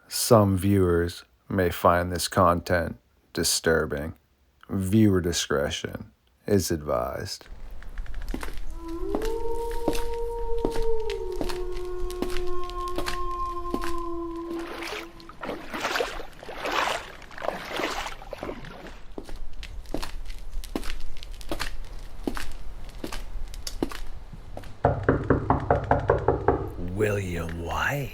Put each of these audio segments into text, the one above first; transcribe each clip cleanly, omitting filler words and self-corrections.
Some viewers may find this content disturbing. Viewer discretion is advised. William White.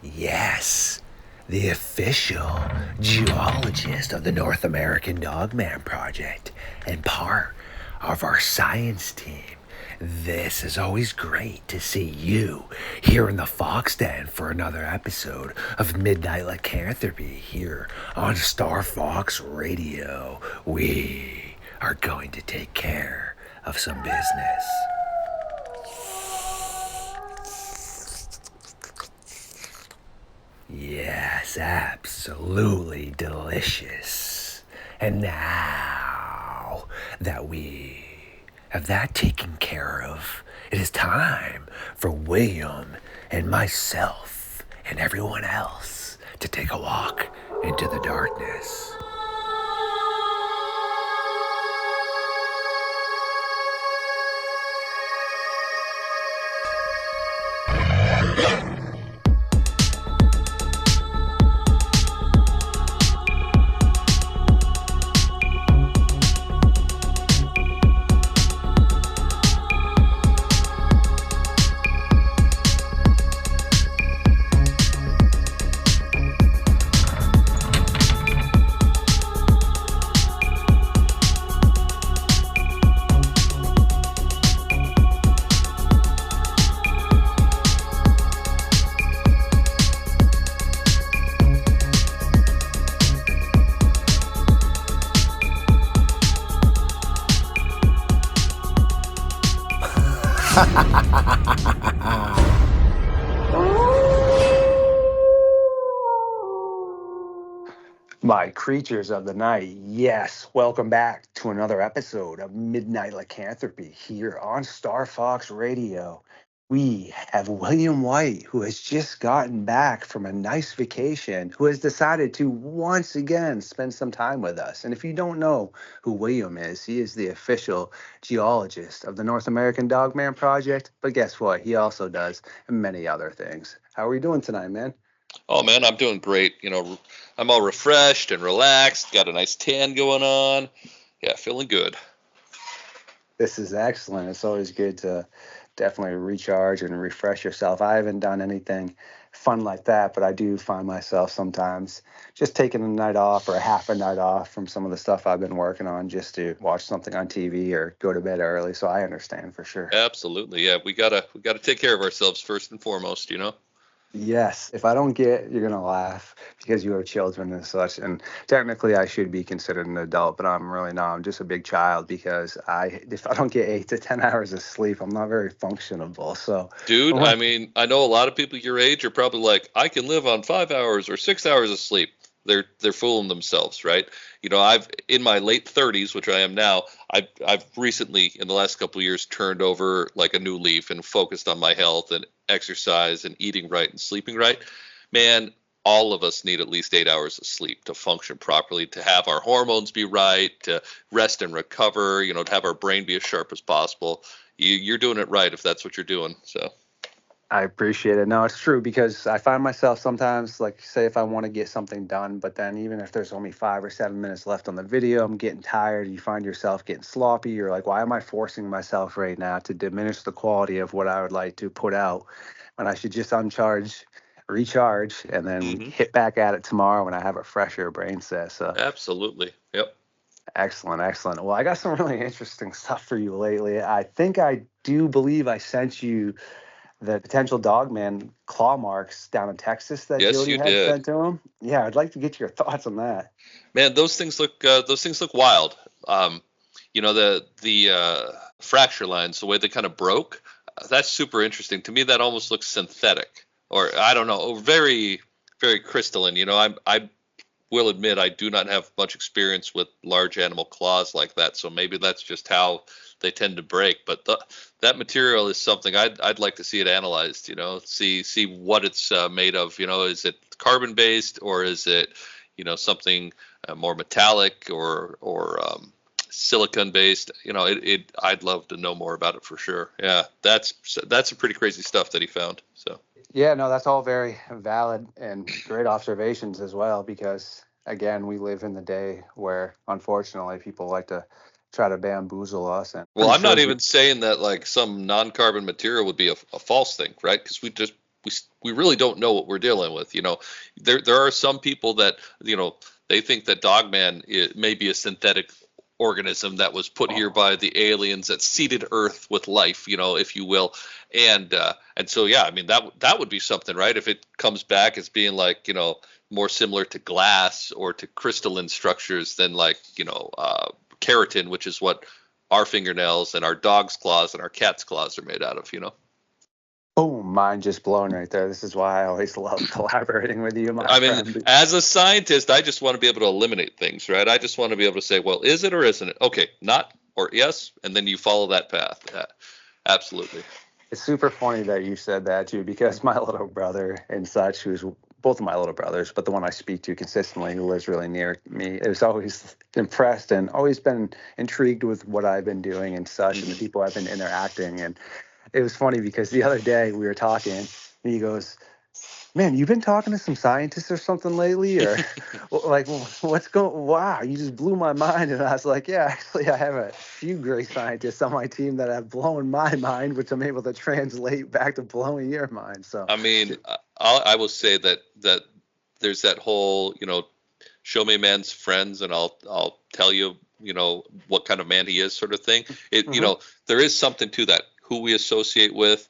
Yes, the official geologist of the North American Dogman Project and part of our science team. This is always great to see you here in the Fox Den for another episode of Midnight Lycanthropy here on StarFox Radio. We are going to take care of some business. Yes, absolutely delicious. And now that we have that taken care of, it is time for William and myself and everyone else to take a walk into the darkness. My creatures of the night, yes, welcome back to another episode of Midnight Lycanthropy here on StarFox Radio. We have William White, who has just gotten back from a nice vacation, who has decided to once again spend some time with us. And if you don't know who William is, he is the official geologist of the North American Dogman Project. But guess what? He also does many other things. How are we doing tonight, man? Oh man, I'm doing great. I'm all refreshed and relaxed. Got a nice tan going on. Yeah, feeling good. This is excellent. It's always good to definitely recharge and refresh yourself. I haven't done anything fun like that, but I do find myself sometimes just taking a night off or a half a night off from some of the stuff I've been working on just to watch something on TV or go to bed early. So I understand for sure. Absolutely. Yeah, we gotta take care of ourselves first and foremost, Yes, if I don't get, you're gonna laugh because you have children and such. And technically, I should be considered an adult, but I'm really not. I'm just a big child because if I don't get 8 to 10 hours of sleep, I'm not very functionable. So, Dude, I mean, I know a lot of people your age are probably like, I can live on 5 hours or 6 hours of sleep. They're fooling themselves, right? I've in my late 30s, which I am now. I've recently, in the last couple of years, turned over like a new leaf and focused on my health and exercise and eating right and sleeping right. Man, all of us need at least 8 hours of sleep to function properly, to have our hormones be right, to rest and recover, to have our brain be as sharp as possible. You're doing it right if that's what you're doing. So. I appreciate it. No, it's true because I find myself sometimes, like, say, if I want to get something done, but then even if there's only 5 or 7 minutes left on the video, I'm getting tired. You find yourself getting sloppy. You're like, why am I forcing myself right now to diminish the quality of what I would like to put out when I should just recharge, and then hit back at it tomorrow when I have a fresher brain set. So absolutely. Yep. Excellent, excellent. Well, I got some really interesting stuff for you lately. I do believe I sent you the potential Dogman claw marks down in Texas that yes, Jody had sent to him. Yeah, I'd like to get your thoughts on that. Man, those things look wild. The fracture lines, the way they kind of broke, that's super interesting. To me, that almost looks synthetic, or I don't know, very, very crystalline. I will admit I do not have much experience with large animal claws like that, so maybe that's just how they tend to break. But that material is something I'd like to see it analyzed. See what it's made of. Is it carbon based, or is it, something more metallic or silicon based? I'd love to know more about it for sure. Yeah, that's some pretty crazy stuff that he found. So Yeah, no, that's all very valid and great observations as well, because again, we live in the day where unfortunately people like to try to bamboozle us. And well, pretty I'm sure not even saying that like some non-carbon material would be a false thing, right? Because we really don't know what we're dealing with. There are some people that they think that Dogman may be a synthetic organism that was put here by the aliens that seeded Earth with life, if you will, and so yeah, I mean that would be something, right? If it comes back as being like more similar to glass or to crystalline structures than like keratin, which is what our fingernails and our dog's claws and our cat's claws are made out of. boom, mind just blown right there. This is why I always love collaborating with you, my I mean, friend. as a scientist, I just want to be able to eliminate things, right? I just want to be able to say, well, is it or isn't it? Okay, not or yes, and then you follow that path. Yeah, absolutely. It's super funny that you said that too, because my little brother and such, who's both of my little brothers, but the one I speak to consistently, who lives really near me, is always impressed and always been intrigued with what I've been doing and such, and the people I've been interacting. And it was funny because the other day we were talking, and he goes, "Man, you've been talking to some scientists or something lately, or like what's going? Wow, you just blew my mind." And I was like, "Yeah, actually, I have a few great scientists on my team that have blown my mind, which I'm able to translate back to blowing your mind." So, I mean, I will say that there's that whole, show me a man's friends and I'll tell you, what kind of man he is, sort of thing. There is something to that. Who we associate with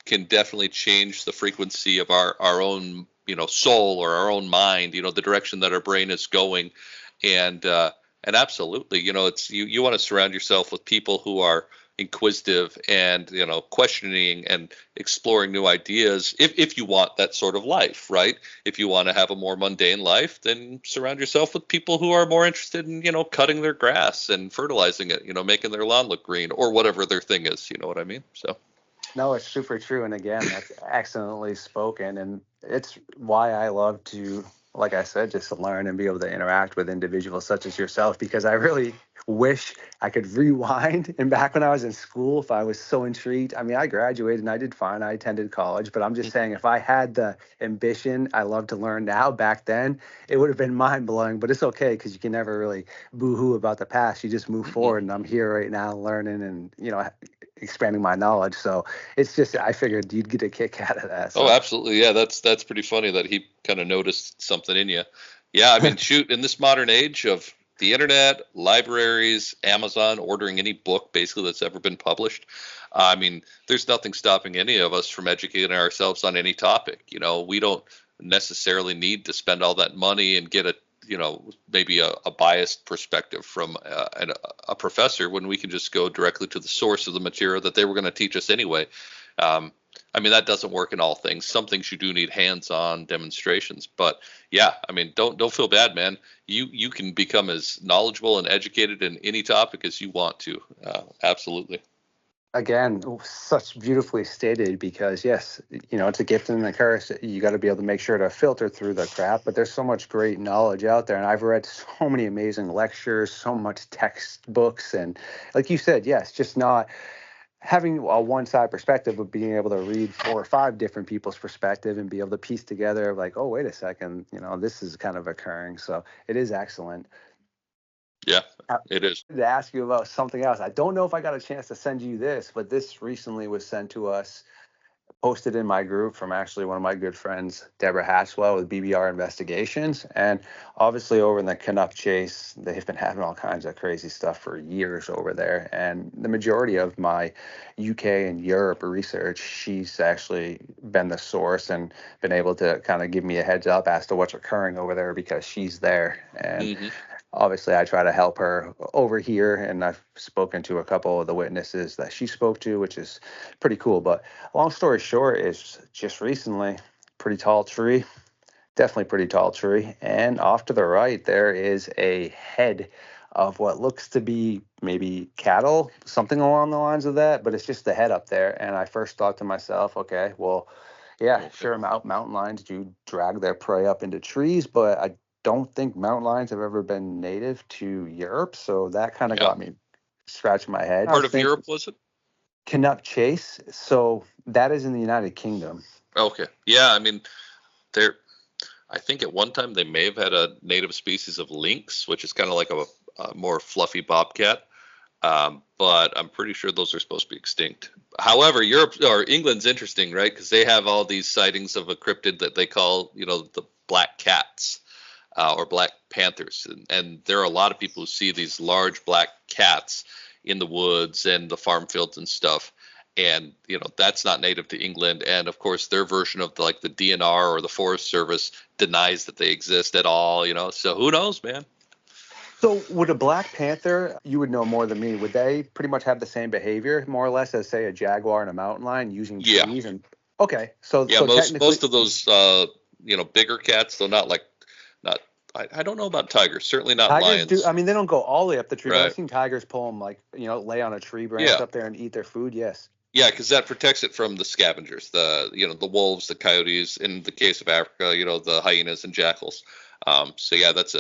can definitely change the frequency of our own soul or our own mind, the direction that our brain is going. And absolutely, it's you want to surround yourself with people who are inquisitive and questioning and exploring new ideas, if you want that sort of life, right? If you want to have a more mundane life, then surround yourself with people who are more interested in cutting their grass and fertilizing it, making their lawn look green, or whatever their thing is. You know what I mean? So no, it's super true. And again, that's excellently spoken. And it's why I love to, like I said, just to learn and be able to interact with individuals such as yourself, because I really wish I could rewind. And back when I was in school, if I was so intrigued, I mean, I graduated and I did fine. I attended college, but I'm just saying, if I had the ambition I love to learn now back then, it would have been mind blowing. But it's okay, because you can never really boo hoo about the past. You just move forward. And I'm here right now learning and, expanding my knowledge. So it's just, I figured you'd get a kick out of that. So. Oh, absolutely. Yeah, that's pretty funny that he kind of noticed something in you. Yeah, I mean, shoot, in this modern age of the internet, libraries, Amazon, ordering any book basically that's ever been published, I mean, there's nothing stopping any of us from educating ourselves on any topic. We don't necessarily need to spend all that money and get maybe a biased perspective from a professor, when we can just go directly to the source of the material that they were going to teach us anyway. I mean, that doesn't work in all things. Some things you do need hands-on demonstrations, but yeah, I mean, don't feel bad, man. You can become as knowledgeable and educated in any topic as you want to. Absolutely. Again, such beautifully stated, because yes, it's a gift and a curse. You got to be able to make sure to filter through the crap, but there's so much great knowledge out there. And I've read so many amazing lectures, so much textbooks. And like you said, yes, just not having a one side perspective, but being able to read 4 or 5 different people's perspective and be able to piece together like, oh, wait a second, this is kind of occurring. So it is excellent. Yeah, it is. To ask you about something else. I don't know if I got a chance to send you this, but this recently was sent to us, posted in my group from actually one of my good friends, Deborah Hatchwell with BBR Investigations. And obviously over in the Canuck Chase, they've been having all kinds of crazy stuff for years over there. And the majority of my UK and Europe research, she's actually been the source and been able to kind of give me a heads up as to what's occurring over there, because she's there. And obviously I try to help her over here, and I've spoken to a couple of the witnesses that she spoke to, which is pretty cool. But long story short is, just recently, pretty tall tree, definitely pretty tall tree, and off to the right there is a head of what looks to be maybe cattle, something along the lines of that, but it's just the head up there. And I first thought to myself, okay, well, Yeah, Okay. sure. Mountain lions do drag their prey up into trees, but I don't think mountain lions have ever been native to Europe. So that kind of Yeah. got me scratching my head. I Part was of thinking Europe, was it? Canuck Chase. So that is in the United Kingdom. Okay. Yeah, I mean, they're. I think at one time they may have had a native species of lynx, which is kind of like a more fluffy bobcat. But I'm pretty sure those are supposed to be extinct. However, Europe or England's interesting, right? Because they have all these sightings of a cryptid that they call, the black cats or black panthers, and there are a lot of people who see these large black cats in the woods and the farm fields and stuff. And that's not native to England, and of course their version of the DNR or the Forest Service denies that they exist at all. So who knows, man? So would a black panther, you would know more than me, would they pretty much have the same behavior, more or less, as say a jaguar and a mountain lion using Yeah, trees? And okay, so yeah. so Most technically, most of those bigger cats, though not like not. I don't know about tigers. Certainly not tigers do. lions. I mean, they don't go all the way up the tree, but I've Right. seen tigers pull them, like, lay on a tree branch Yeah. up there and eat their food. Yes. Yeah, because that protects it from the scavengers, the wolves, the coyotes. In the case of Africa, the hyenas and jackals. So yeah, that's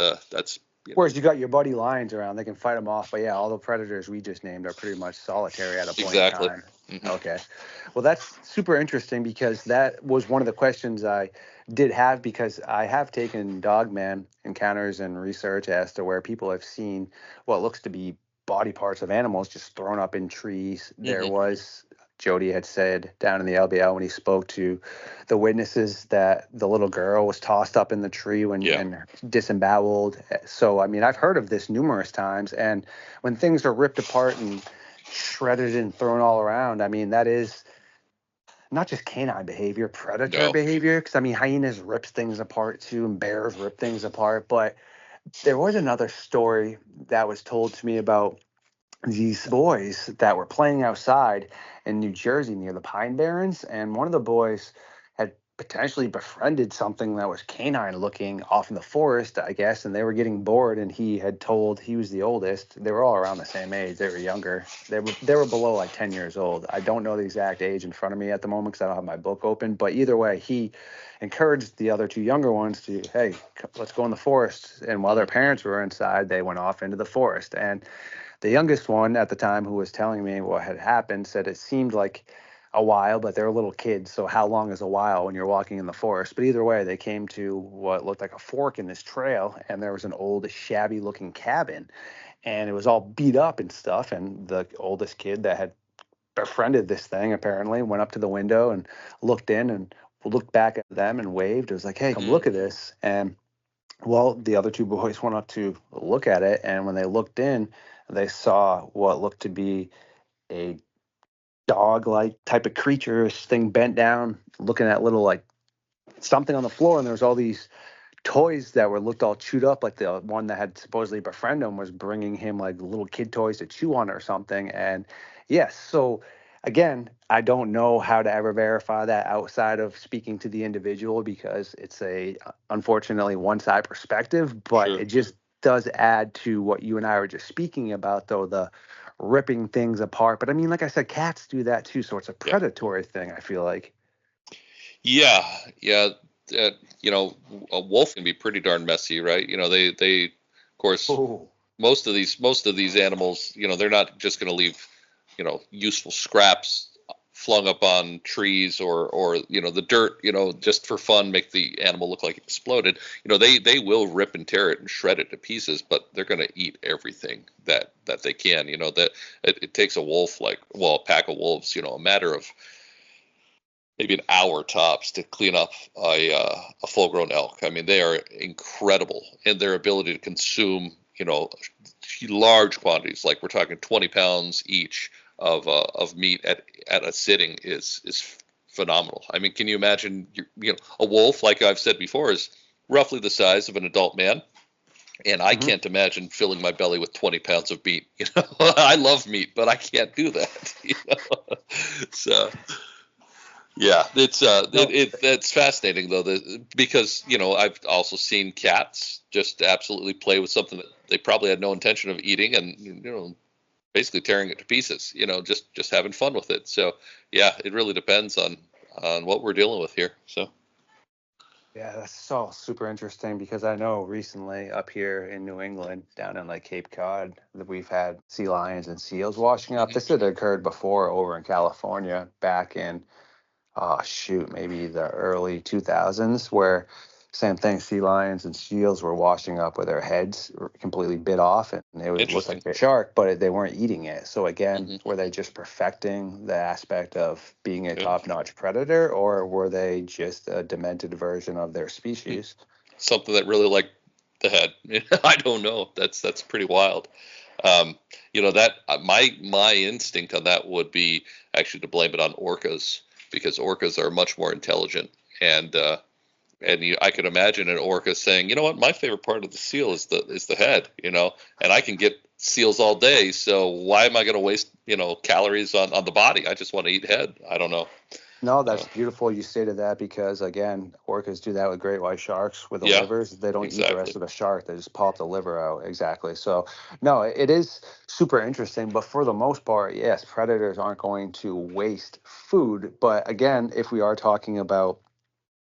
Whereas you got your buddy lions around, they can fight them off. But yeah, all the predators we just named are pretty much solitary at a point in exactly. time. Hmm. Okay. Well, that's super interesting because that was one of the questions I did have, because I have taken Dogman encounters and research as to where people have seen what looks to be body parts of animals just thrown up in trees. There Hmm. was, Jody had said down in the LBL when he spoke to the witnesses, that the little girl was tossed up in the tree when Yeah. and disemboweled. So, I mean, I've heard of this numerous times. And when things are ripped apart and shredded and thrown all around, I mean, that is not just canine behavior, predator No. behavior. Because, I mean, hyenas rips things apart too, and bears rip things apart. But there was another story that was told to me about these boys that were playing outside in New Jersey near the Pine Barrens, and one of the boys had potentially befriended something that was canine looking off in the forest, I guess, and they were getting bored, and he had told, he was the oldest. They were all around the same age. They were younger. They were below like 10 years old. I don't know the exact age in front of me at the moment because I don't have my book open, but either way, he encouraged the other two younger ones to, hey, let's go in the forest. And while their Mhm. parents were inside, they went off into the forest. And the youngest one at the time, who was telling me what had happened, said it seemed like a while, but they're little kids. So how long is a while when you're walking in the forest? But either way, they came to what looked like a fork in this trail, and there was an old, shabby looking cabin, and it was all beat up and stuff. And the oldest kid that had befriended this thing apparently went up to the window and looked in and looked back at them and waved. It was like, hey, come Mhm. look at this. And well, the other two boys went up to look at it, and when they looked in, they saw what looked to be a dog-like type of creature, this thing bent down, looking at little like something on the floor, and there was all these toys that were looked all chewed up. Like the one that had supposedly befriended him was bringing him like little kid toys to chew on or something. And yes, so again, I don't know how to ever verify that outside of speaking to the individual, because it's a unfortunately one side perspective, but Sure. it just does add to what you and I were just speaking about, though, the ripping things apart. But I mean, like I said, cats do that too, so it's a Yeah. predatory thing, I feel like. Yeah. Yeah. Uh, a wolf can be pretty darn messy, right? Of course, Oh. most of these animals, they're not just going to leave, useful scraps flung up on trees or the dirt, just for fun, make the animal look like it exploded. They will rip and tear it and shred it to pieces, but they're going to eat everything that they can. That it takes a wolf, a pack of wolves, a matter of maybe an hour tops to clean up a full-grown elk. I mean, they are incredible in their ability to consume, large quantities. Like we're talking 20 pounds each of meat at a sitting is phenomenal. I mean, can you imagine? A wolf, like I've said before, is roughly the size of an adult man. And I Hmm. can't imagine filling my belly with 20 pounds of meat. I love meat, but I can't do that. So yeah, No. it's fascinating though, because I've also seen cats just absolutely play with something that they probably had no intention of eating, and basically tearing it to pieces, just having fun with it. So yeah, it really depends on what we're dealing with here. So. Yeah, that's all super interesting because I know recently up here in New England, down in like Cape Cod, that we've had sea lions and seals washing up. This had occurred before over in California back in, oh shoot, maybe the early 2000s, where same thing, sea lions and seals were washing up with their heads completely bit off, and it would look like a shark, but they weren't eating it. So again, were they just perfecting the aspect of being a top-notch predator, or were they just a demented version of their species? Something that really liked the head. I don't know. That's pretty wild. That my instinct on that would be actually to blame it on orcas, because orcas are much more intelligent, and I could imagine an orca saying, you know what, my favorite part of the seal is the head, and I can get seals all day, so why am I going to waste calories on the body? I just want to eat head. I don't know. No, that's beautiful you stated that, because again, orcas do that with great white sharks with the livers. They don't eat the rest of the shark. They just pop the liver out. Exactly. So no, it is super interesting, but for the most part, yes, predators aren't going to waste food. But again, if we are talking about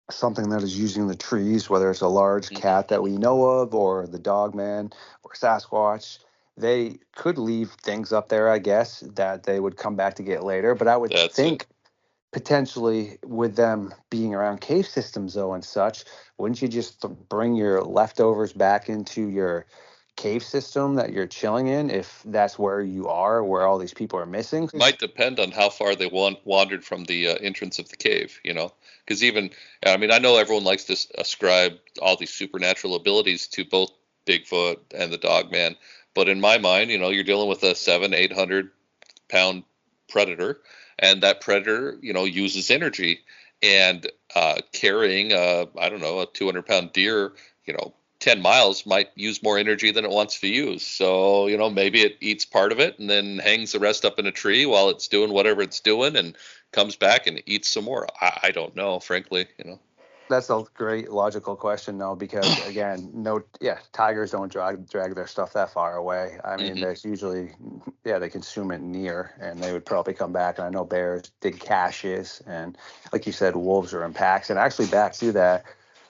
something that is using the trees, whether it's a large cat that we know of, or the Dogman or Sasquatch, they could leave things up there, I guess, that they would come back to get later. But I would think potentially with them being around cave systems though and such, wouldn't you just bring your leftovers back into your cave system that you're chilling in, if that's where you are, where all these people are missing? Might depend on how far they wandered from the entrance of the cave, because I know everyone likes to ascribe all these supernatural abilities to both Bigfoot and the Dogman, but in my mind, you're dealing with a 700-800 pound predator, and that predator, uses energy, and carrying a 200-pound deer, 10 miles might use more energy than it wants to use. So, maybe it eats part of it and then hangs the rest up in a tree while it's doing whatever it's doing and comes back and eats some more. I don't know, frankly, That's a great logical question, though, because again, tigers don't drag their stuff that far away. I mean, there's usually, they consume it near, and they would probably come back. And I know bears dig caches, and like you said, wolves are in packs. And actually, back to that,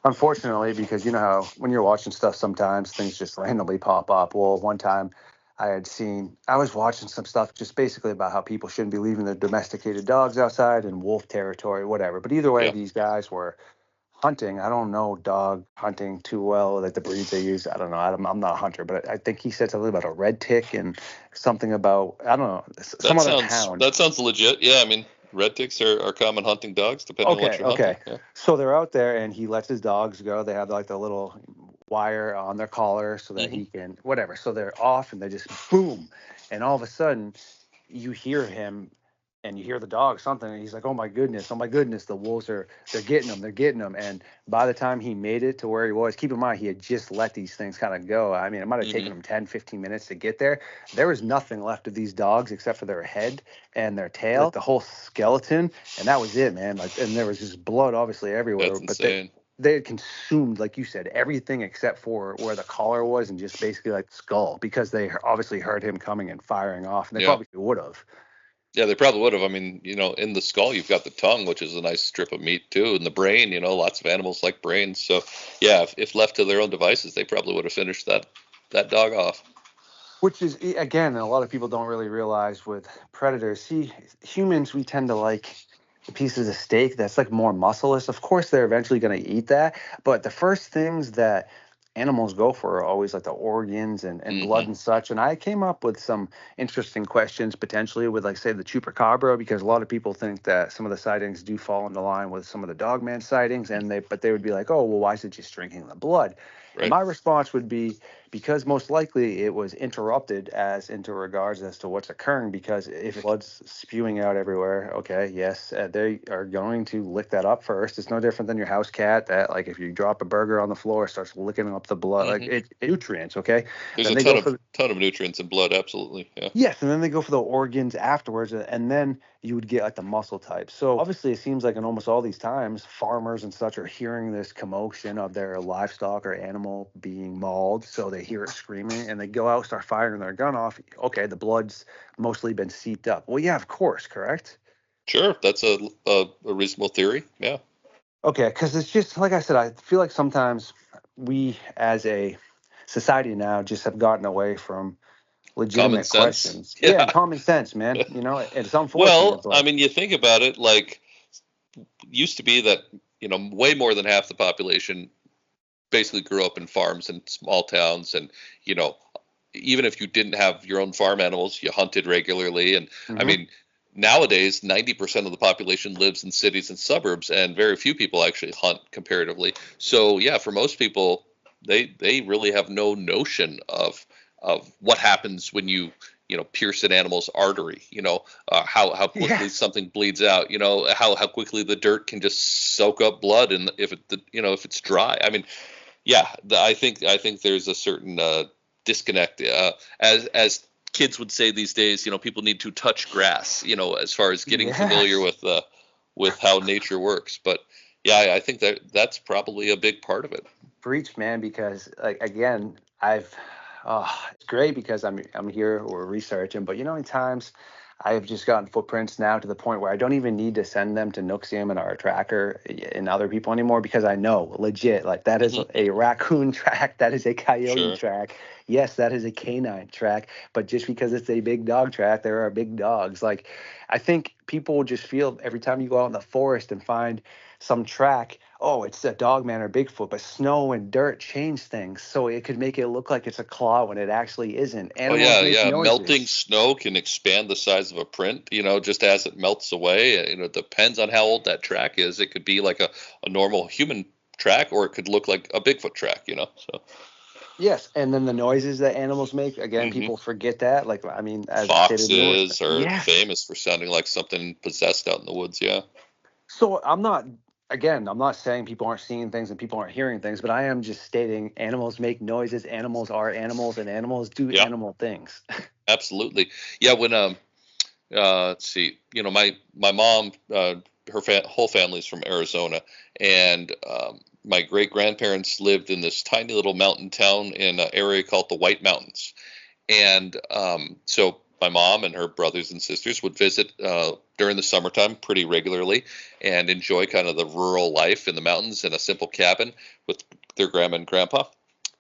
unfortunately, because you know how when you're watching stuff, sometimes things just randomly pop up. Well, one time I was watching some stuff just basically about how people shouldn't be leaving their domesticated dogs outside in wolf territory, whatever. But either way, these guys were hunting. I don't know dog hunting too well, like the breeds they use. I don't know. I'm not a hunter, but I think he said something about a red tick and something about, I don't know, some other hound. That sounds legit. Yeah, I mean, red ticks are common hunting dogs, depending on what you're hunting. Yeah. So they're out there, and he lets his dogs go. They have like the little wire on their collar so that he can, whatever. So they're off, and they just boom. And all of a sudden, you hear him, and you hear the dog something, and he's like, oh my goodness, the wolves they're getting him. And by the time he made it to where he was, keep in mind, he had just let these things kind of go. I mean, it might have taken him 10, 15 minutes to get there. There was nothing left of these dogs except for their head and their tail, like the whole skeleton, and that was it, man. Like, and there was just blood obviously everywhere. That's insane. They had consumed, like you said, everything except for where the collar was, and just basically like the skull, because they obviously heard him coming and firing off, and they probably would have. Yeah, they probably would have. I mean, in the skull, you've got the tongue, which is a nice strip of meat too, and the brain. Lots of animals like brains. So, yeah, if left to their own devices, they probably would have finished that dog off. Which is, again, a lot of people don't really realize with predators. See, humans, we tend to like the pieces of steak that's like more muscleless. Of course, they're eventually going to eat that, but the first things that animals go for are always like the organs and blood and such. And I came up with some interesting questions potentially with, like, say, the chupacabra, because a lot of people think that some of the sightings do fall into line with some of the Dogman sightings, but they would be like, oh, well, why is it just drinking the blood? Right. And my response would be, because most likely it was interrupted as into regards as to what's occurring, because if blood's spewing out everywhere, okay, yes, they are going to lick that up first. It's no different than your house cat that, like, if you drop a burger on the floor, starts licking up the blood, like nutrients, okay? There's a ton of nutrients in blood, absolutely, yeah. Yes, and then they go for the organs afterwards, and then you would get like the muscle type. So obviously it seems like in almost all these times, farmers and such are hearing this commotion of their livestock or animal being mauled, so they hear it screaming, and they go out, start firing their gun off. Okay, the blood's mostly been seeped up. Well, yeah, of course, correct? Sure, that's a reasonable theory. Yeah. Okay, because it's just like I said, I feel like sometimes we as a society now just have gotten away from Common legitimate sense. questions. Yeah, Yeah. and common sense, man. It's unfortunate, Well, I but mean, you think about it, like, used to be that, way more than half the population basically grew up in farms and small towns, and, you know, even if you didn't have your own farm animals, you hunted regularly. And I hmm mean, nowadays, 90% of the population lives in cities and suburbs, and very few people actually hunt comparatively. So yeah, for most people, they really have no notion of what happens when you pierce an animal's artery. How quickly yes, something bleeds out. How quickly the dirt can just soak up blood, and if it's dry. I mean, yeah, I think there's a certain disconnect. As kids would say these days, people need to touch grass. As far as getting familiar yes. with how nature works. But yeah, I think that's probably a big part of it. Preach, man, because like again, it's great because I'm here or researching, but in times I've just gotten footprints now to the point where I don't even need to send them to Nooksium and our tracker and other people anymore, because I know legit like that is Hmm. a raccoon track, that is a coyote Sure. track, yes, that is a canine track, but just because it's a big dog track, there are big dogs. Like I think people just feel every time you go out in the forest and find some track, oh, it's a Dogman or Bigfoot, but snow and dirt change things. So it could make it look like it's a claw when it actually isn't. Oh Animals yeah, make yeah. Melting noises. snow can expand the size of a print, just as it melts away. It depends on how old that track is. It could be like a normal human track, or it could look like a Bigfoot track. So. Yes. And then the noises that animals make, again, Hmm. people forget that. Like, I mean, as stated newer. Foxes are Yes. famous for sounding like something possessed out in the woods. Yeah. So I'm not saying people aren't seeing things and people aren't hearing things, but I am just stating animals make noises, animals are animals, and animals do Yeah. animal things. Absolutely. Yeah. When let's see, my mom, her whole family's from Arizona, and my great grandparents lived in this tiny little mountain town in an area called the White Mountains. And so my mom and her brothers and sisters would visit during the summertime pretty regularly and enjoy kind of the rural life in the mountains in a simple cabin with their grandma and grandpa.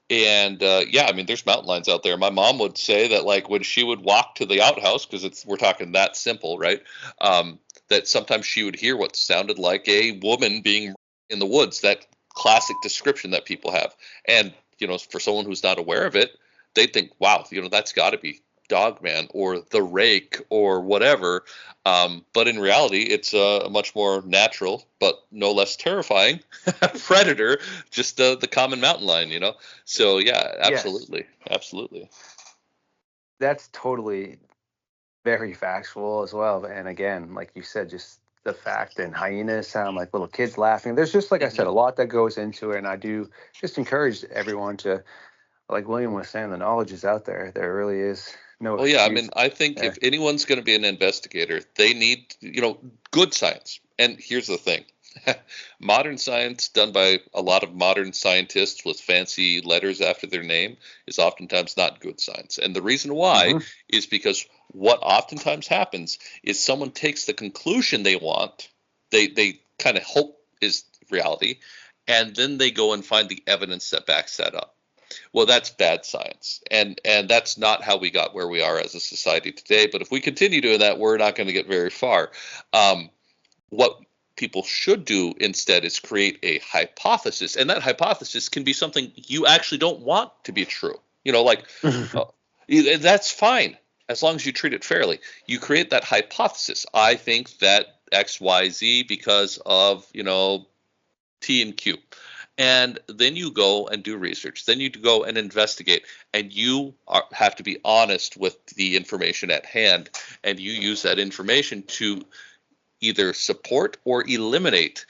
And yeah, I mean, there's mountain lions out there. My mom would say that, like, when she would walk to the outhouse, because we're talking that simple, right? That sometimes she would hear what sounded like a woman being in the woods. That classic description that people have. And for someone who's not aware of it, they think, wow, that's got to be Dogman or the Rake or whatever. But in reality, it's a much more natural, but no less terrifying predator, just the common mountain lion. So yeah, Yes. absolutely, absolutely. That's totally very factual as well. And again, like you said, just the fact and hyenas sound like little kids laughing. There's just, like I Hmm. said, a lot that goes into it. And I do just encourage everyone to, like William was saying, the knowledge is out there. There really is no Well, yeah, I excuse. mean, I think Yeah. if anyone's going to be an investigator, they need, good science. And here's the thing. Modern science done by a lot of modern scientists with fancy letters after their name is oftentimes not good science. And the reason why hmm is because what oftentimes happens is someone takes the conclusion they want, they kind of hope is reality, and then they go and find the evidence that backs that up. Well, that's bad science, and that's not how we got where we are as a society today. But if we continue doing that, we're not going to get very far. What people should do instead is create a hypothesis, and that hypothesis can be something you actually don't want to be true. Like uh, that's fine as long as you treat it fairly. You create that hypothesis. I think that X, Y, Z because of T and Q. And then you go and do research. Then you go and investigate. And you have to be honest with the information at hand. And you use that information to either support or eliminate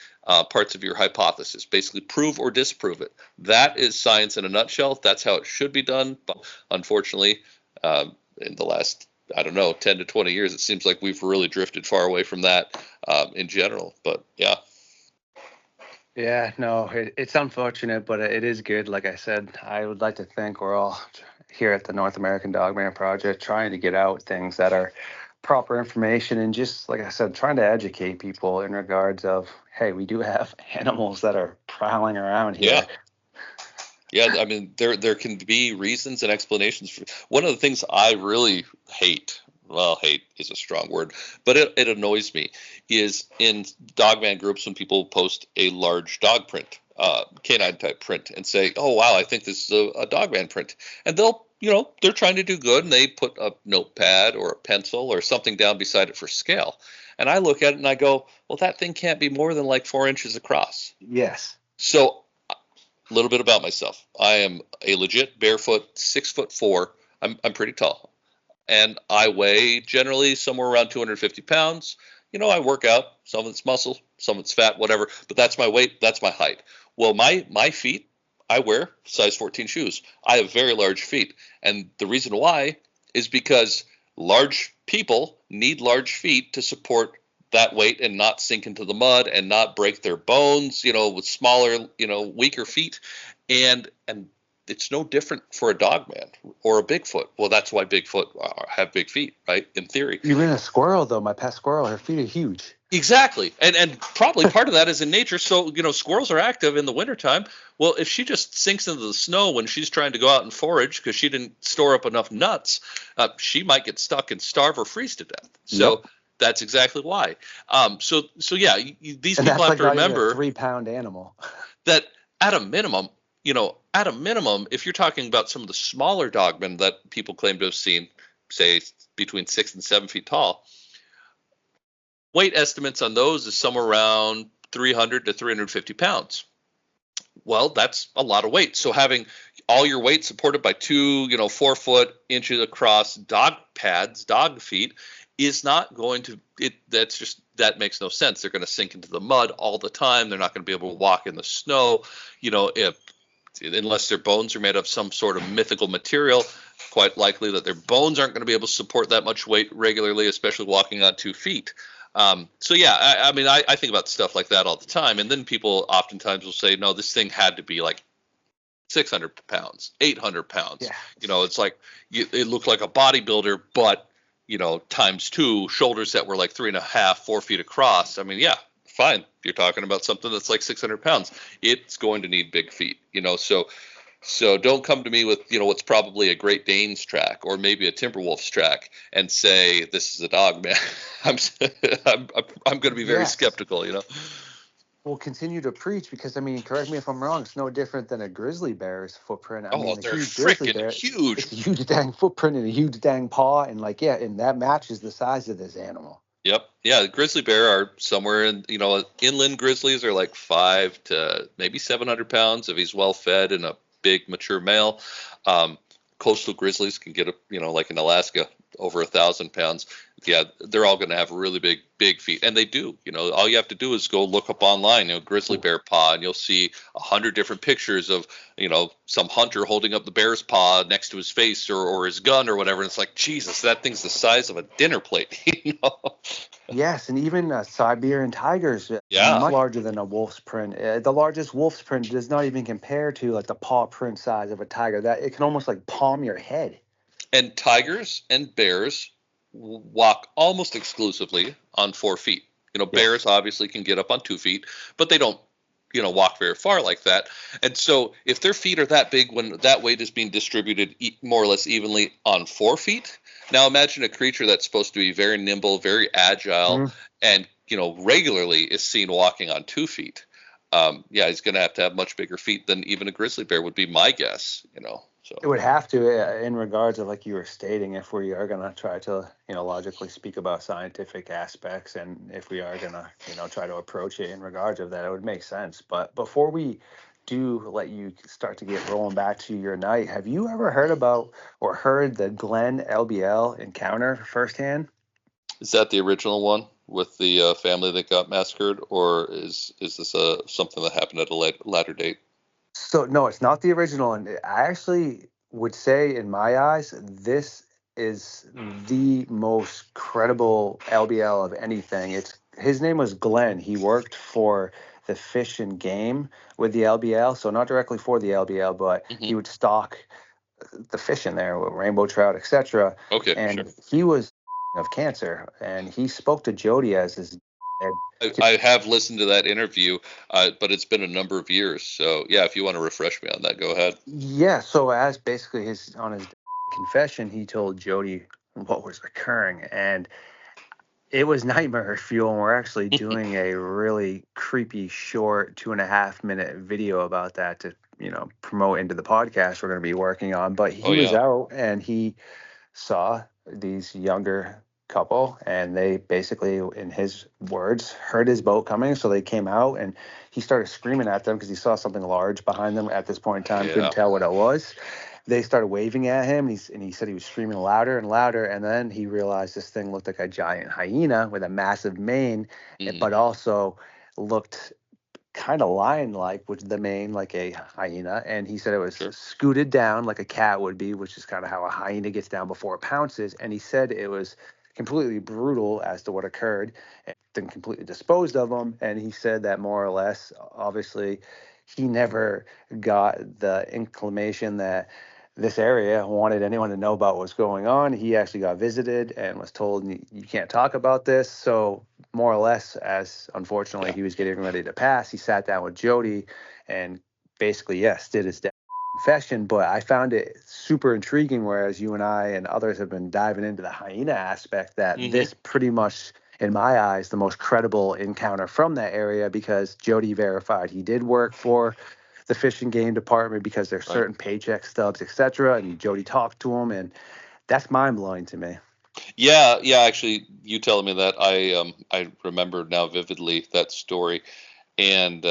parts of your hypothesis, basically prove or disprove it. That is science in a nutshell. That's how it should be done. But unfortunately, in the last, I don't know, 10 to 20 years, it seems like we've really drifted far away from that in general. But yeah. Yeah, no, it's unfortunate, but it is good. Like I said, I would like to think we're all here at the North American Dogman Project trying to get out things that are proper information and just, like I said, trying to educate people in regards of, hey, we do have animals that are prowling around here. Yeah, I mean, there can be reasons and explanations for. One of the things I really hate, well, hate is a strong word, but it annoys me, is in Dogman groups when people post a large dog print, canine type print, and say, "Oh wow, I think this is a Dogman print," and they're trying to do good, and they put a notepad or a pencil or something down beside it for scale, and I look at it and I go, "Well, that thing can't be more than like 4 inches across." Yes. So a little bit about myself. I am a legit barefoot 6'4". I'm pretty tall, and I weigh generally somewhere around 250 pounds. I work out. Some of it's muscle, some of it's fat, whatever. But that's my weight. That's my height. Well, my feet, I wear size 14 shoes. I have very large feet, and the reason why is because large people need large feet to support that weight and not sink into the mud and not break their bones, with smaller, weaker feet. And it's no different for a dogman or a Bigfoot. Well, that's why Bigfoot have big feet, right? In theory. Even a squirrel, though, my pet squirrel, her feet are huge. Exactly. And probably part of that is in nature. So, squirrels are active in the wintertime. Well, if she just sinks into the snow when she's trying to go out and forage because she didn't store up enough nuts, she might get stuck and starve or freeze to death. So Yep. That's exactly why. So yeah, these And people that's have like to not even remember a 3-pound animal. that at a minimum, if you're talking about some of the smaller dogmen that people claim to have seen, say between 6 and 7 feet tall, weight estimates on those is somewhere around 300 to 350 pounds. Well, that's a lot of weight. So having all your weight supported by 2, 4 foot inches across dog pads, dog feet, is not going to that makes no sense. They're going to sink into the mud all the time. They're not going to be able to walk in the snow, unless their bones are made of some sort of mythical material. Quite likely that their bones aren't going to be able to support that much weight regularly, especially walking on 2 feet. So yeah, I think about stuff like that all the time, and then people oftentimes will say, no, this thing had to be like 600 pounds, 800 pounds. Yeah. It's like it looked like a bodybuilder, but times 2, shoulders that were like 3.5, 4 feet across. I mean, yeah, fine. If you're talking about something that's like 600 pounds, it's going to need big feet. So don't come to me with what's probably a Great Dane's track or maybe a Timberwolf's track and say this is a dog, man. I'm going to be very skeptical. We'll continue to preach because, correct me if I'm wrong, it's no different than a grizzly bear's footprint. They're huge grizzly bear, huge. It's a huge dang footprint and a huge dang paw, and and that matches the size of this animal. Yep. Yeah, the grizzly bear are somewhere in, inland grizzlies are like 5 to maybe 700 pounds if he's well fed and a big mature male. Coastal grizzlies can get like in Alaska, over 1,000 pounds. Yeah, they're all going to have really big feet, and they do. All you have to do is go look up online, grizzly bear paw, and you'll see 100 different pictures of, some hunter holding up the bear's paw next to his face or his gun or whatever. And it's like, Jesus, that thing's the size of a dinner plate. Yes, and even Siberian tigers, much larger than a wolf's print. The largest wolf's print does not even compare to like the paw print size of a tiger. That it can almost like palm your head. And tigers and bears walk almost exclusively on 4 feet. Bears obviously can get up on 2 feet, but they don't, walk very far like that. And so if their feet are that big when that weight is being distributed more or less evenly on 4 feet, now imagine a creature that's supposed to be very nimble, very agile, and, regularly is seen walking on 2 feet. He's going to have much bigger feet than even a grizzly bear would be my guess, So. It would have to, in regards of like you were stating, if we are going to try to, logically speak about scientific aspects, and if we are going to, try to approach it in regards of that, it would make sense. But before we do let you start to get rolling back to your night, have you ever heard about or heard the Glen LBL encounter firsthand? Is that the original one with the family that got massacred, or is this something that happened at a later date? So no, it's not the original, and I actually would say, in my eyes, this is the most credible LBL of anything. His name was Glenn. He worked for the Fish and Game with the LBL, so not directly for the LBL, but he would stock the fish in there with rainbow trout, etc. Okay, and sure. he was of cancer, and he spoke to Jody as his dad. I have listened to that interview, but it's been a number of years. So yeah, if you want to refresh me on that, go ahead. Yeah, so as basically his confession, he told Jody what was occurring, and it was nightmare fuel. And we're actually doing a really creepy, short 2.5 minute video about that to promote into the podcast we're going to be working on. But Oh he was yeah, out and he saw these younger couple, and they basically, in his words, heard his boat coming, so they came out and he started screaming at them because he saw something large behind them at this point in time. Couldn't yeah, tell what it was. They started waving at him, and he said he was screaming louder and louder, and then he realized this thing looked like a giant hyena with a massive mane, mm, but also looked kind of lion-like with the mane like a hyena, and he said it was sure, scooted down like a cat would be, which is kind of how a hyena gets down before it pounces. And he said it was completely brutal as to what occurred, and then completely disposed of them. And he said that more or less, obviously, he never got the inclination that this area wanted anyone to know about what's going on. He actually got visited and was told, you can't talk about this. So more or less, as unfortunately yeah, he was getting ready to pass, he sat down with Jody and basically, yes, did his confession. But I found it super intriguing, whereas you and I and others have been diving into the hyena aspect, that hmm this pretty much, in my eyes, the most credible encounter from that area, because Jody verified he did work for the fish and game department because there's right. certain paycheck stubs, etc. And Jody talked to him, and that's mind blowing to me. Yeah, yeah. Actually, you telling me that, I remember now vividly that story, and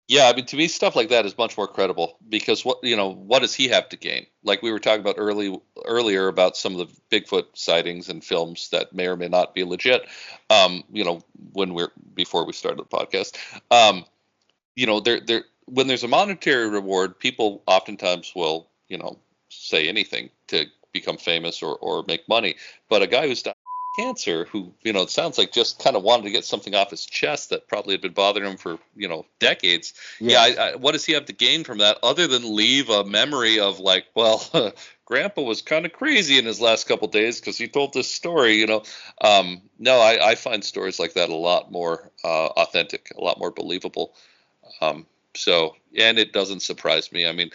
yeah, I mean, to me, stuff like that is much more credible because what does he have to gain? Like we were talking about earlier about some of the Bigfoot sightings and films that may or may not be legit. You know, before we started the podcast, when there's a monetary reward, people oftentimes will say anything to become famous or make money. But a guy who's died of cancer, who it sounds like just kind of wanted to get something off his chest that probably had been bothering him for decades. Yeah, Yes. what does he have to gain from that other than leave a memory of like, well, Grandpa was kind of crazy in his last couple days because he told this story. No, I find stories like that a lot more authentic, a lot more believable. Um, and it doesn't surprise me. I mean,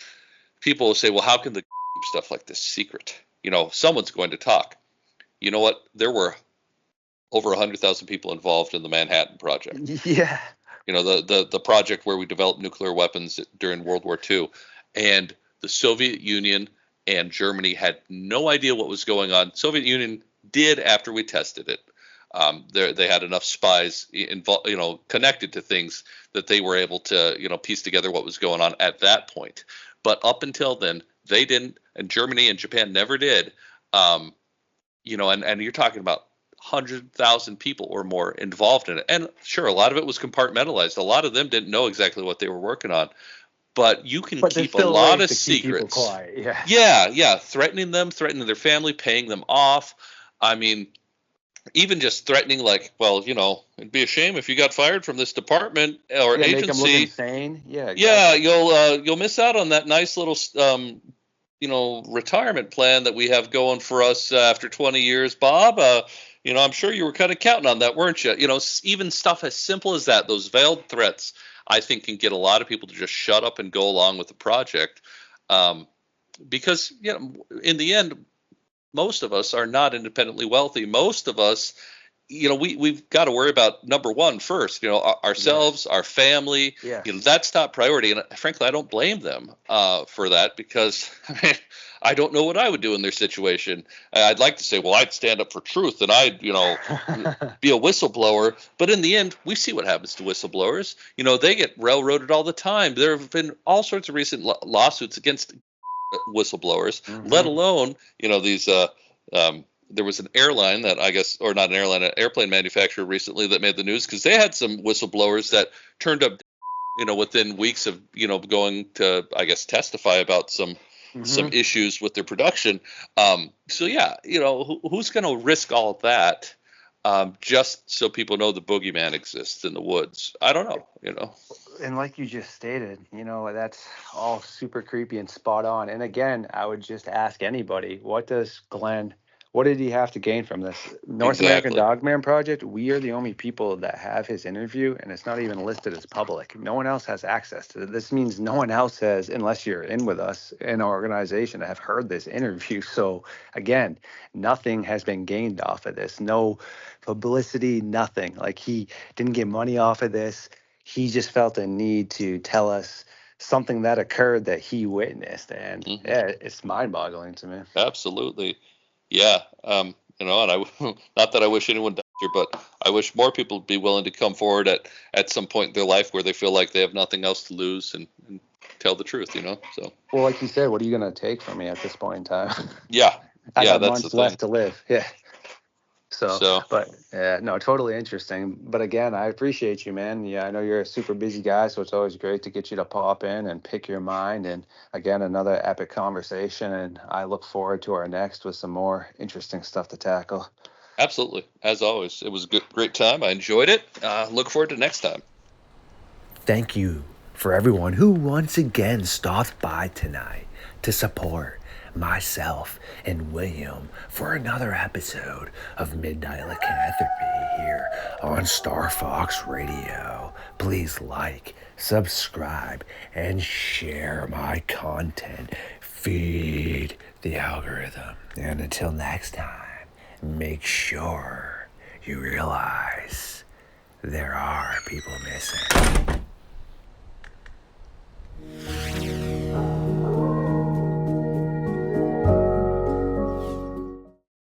people will say, well, how can the keep stuff like this secret? Someone's going to talk. You know what? There were over 100,000 people involved in the Manhattan Project. Yeah. The project where we developed nuclear weapons during World War II. And the Soviet Union and Germany had no idea what was going on. Soviet Union did after we tested it. They had enough spies connected to things that they were able to piece together what was going on at that point. But up until then, they didn't, and Germany and Japan never did. And you're talking about 100,000 people or more involved in it. And sure, a lot of it was compartmentalized. A lot of them didn't know exactly what they were working on. But you can But there's keep a still lot ways of to keep people secrets. quiet. Yeah. Yeah, threatening them, threatening their family, paying them off. I mean, even just threatening, like, well, it'd be a shame if you got fired from this department or Yeah, make them look agency. insane. Yeah, Yeah, exactly. you'll miss out on that nice little retirement plan that we have going for us after 20 years, Bob. I'm sure you were kind of counting on that, weren't you? Even stuff as simple as that, those veiled threats, I think can get a lot of people to just shut up and go along with the project. Because, in the end, most of us are not independently wealthy. Most of us, we've got to worry about number one first, Yes. ourselves, our family. Yes. That's top priority. And frankly, I don't blame them for that because I don't know what I would do in their situation. I'd like to say, well, I'd stand up for truth and I'd, be a whistleblower. But in the end, we see what happens to whistleblowers. They get railroaded all the time. There have been all sorts of recent lawsuits against whistleblowers, let Hmm. alone these. There was an airline that I guess, or not an airline, an airplane manufacturer recently that made the news because they had some whistleblowers that turned up, within weeks of going to, I guess, testify about some Hmm. issues with their production. So yeah, who's going to risk all of that just so people know the boogeyman exists in the woods? I don't know. And like you just stated, that's all super creepy and spot on. And again, I would just ask anybody, what does Glenn What did he have to gain from this? North American Exactly. Dogman Project, we are the only people that have his interview, and it's not even listed as public. No one else has access to it. This means no one else has, unless you're in with us in our organization, have heard this interview. So again, nothing has been gained off of this. No publicity, nothing. Like, he didn't get money off of this. He just felt a need to tell us something that occurred that he witnessed, and yeah, it's mind-boggling to me. Absolutely. Yeah. And not that I wish anyone died here, but I wish more people would be willing to come forward at some point in their life where they feel like they have nothing else to lose and tell the truth, So. Well, like you said, what are you going to take from me at this point in time? Yeah. I got That's the months thing. left to live. Yeah. So, but no, totally interesting. But again, I appreciate you, man. Yeah, I know you're a super busy guy, so it's always great to get you to pop in and pick your mind. And again, another epic conversation. And I look forward to our next with some more interesting stuff to tackle. Absolutely. As always, it was a great time. I enjoyed it. Look forward to next time. Thank you for everyone who once again stopped by tonight to support myself and William for another episode of Midnight Lycanthropy here on StarFox Radio. Please like, subscribe, and share my content. Feed the algorithm. And until next time, make sure you realize there are people missing.